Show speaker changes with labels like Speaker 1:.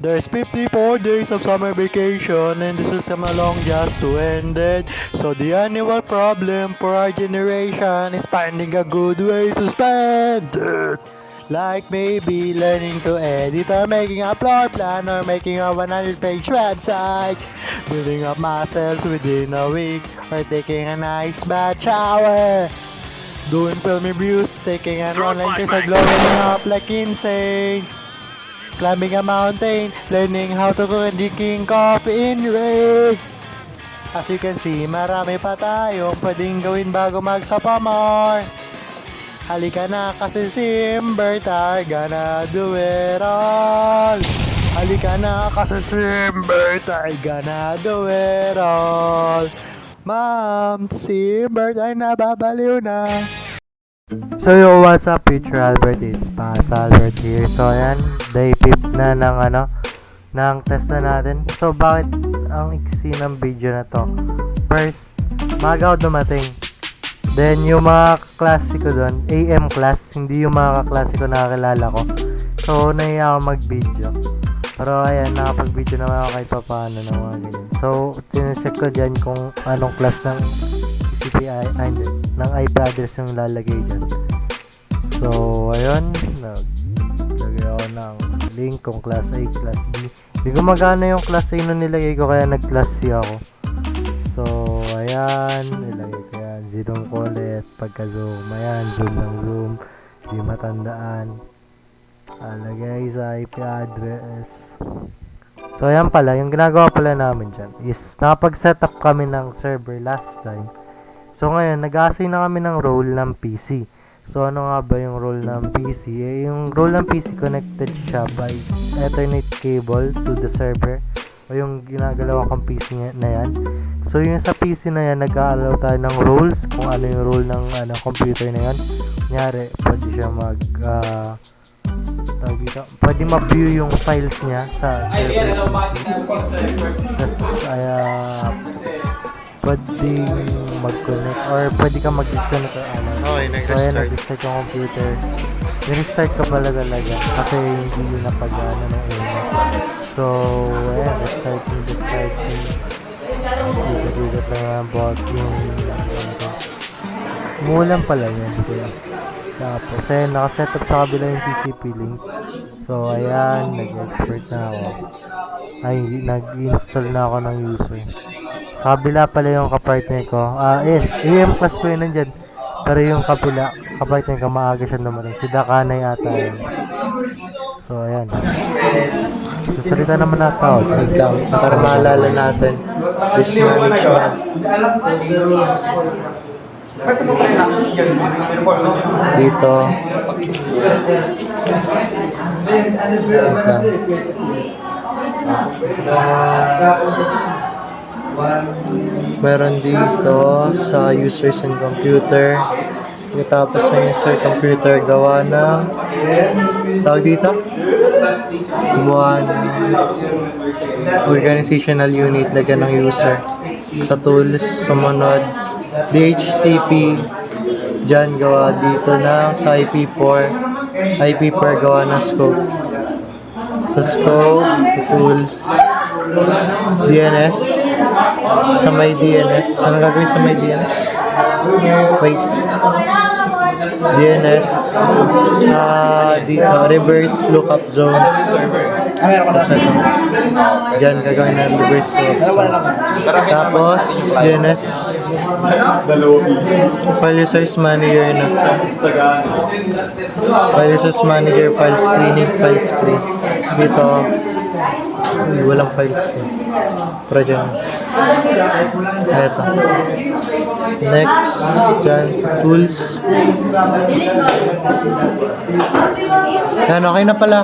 Speaker 1: There's 54 days of summer vacation and this is a long just to end it. So the annual problem for our generation is finding a good way to spend it. Like maybe learning to edit or making a floor plan or making a 100-page website. Building up muscles within a week or taking a nice bath shower. Doing film reviews, taking an online course or glowing up like insane. Climbing a mountain, learning how to cook and drinking coffee in rain. As you can see, marami pa tayong pwedeng gawin bago mag-sophomore. Halika na kasi Simber, tayo gonna do it all. Halika na kasi Simber, tayo gonna do it all. Ma'am, Simber ay nababaliw na. So yo, what's up, Future Albert? It's Pas Albert here. So ayan, day 5 na ng test na natin. So bakit ang iksi ng video na to? First, maaga ako dumating. Then yung mga kaklase ko doon, AM class, hindi yung mga kaklase ko nakakilala ko. So nahiya ako mag-video. Pero ayan, nakapag-video naman ako kahit papaano ng mga ganyan. So tinecheck ko dyan kung anong class ng CPI, ng IP address yung lalagay dyan. So ayun, naglagay ako ng link kung class A, class B. Hindi ko magana yung class A nung nilagay ko kaya nag-class C ako. So ayan, nilagay ko yan. Zoom ko ulit pagka-zoom. Ayan, zoom ng zoom. Hindi matandaan. Lagay sa IP address. So ayan pala, yung ginagawa pala namin dyan is nakapag-setup kami ng server last time. So ngayon, nag-assign na kami ng role ng PC. So ano nga ba yung role ng PC? Yung role ng PC connected siya by Ethernet cable to the server. O yung ginagalawan kong PC na yan. So yung sa PC na yan, nag-aalaw tayo ng roles kung ano yung role ng computer na yan. Kunyari, pwede siya pwede ma-view yung files niya sa server. Pwede mag-connect or pwede ka mag-disconnect or ano.
Speaker 2: Okay,
Speaker 1: nag-restart. So, nag-restart yung computer. Nag-restart ka pala talaga kasi hindi yun napag-ano ng una. So, ayan, restarting. Dito lang ang bot yung umulan pala yan. Tapos, ayan, nakasetup sa kabila yung TCP link. So, ayan, nag-expert na ako. Ay, nag-install na ako ng user. Sa kabila pala yung kapartner ko. Yes, AM class ko yun nandyan. Pero yung kapartner ko, maaga siya dumating. Si Dakanay ata yun. So, ayan. Sasalita naman na tao.
Speaker 2: Wait lang, para maalala natin. This management. Dito. Meron dito sa users and computer. Tapos sa user computer, gawa ng tawag dito? Gumawa ng organizational unit, lagyan ng user. Sa tools, sumunod DHCP. Diyan gawa dito ng sa IP4. IP4 gawa ng scope. Sa scope, tools, DNS. Sa may DNS. Anong gagawin sa may DNS? Wait. DNS. Dito, reverse lookup zone. Diyan gagawin ng reverse lookup zone. Tapos, DNS. File users manager na. File users manager, file screening, file screen. Dito, walang file screen. Pero dyan. Eto. Next, dyan sa tools. Yan, okay na pala.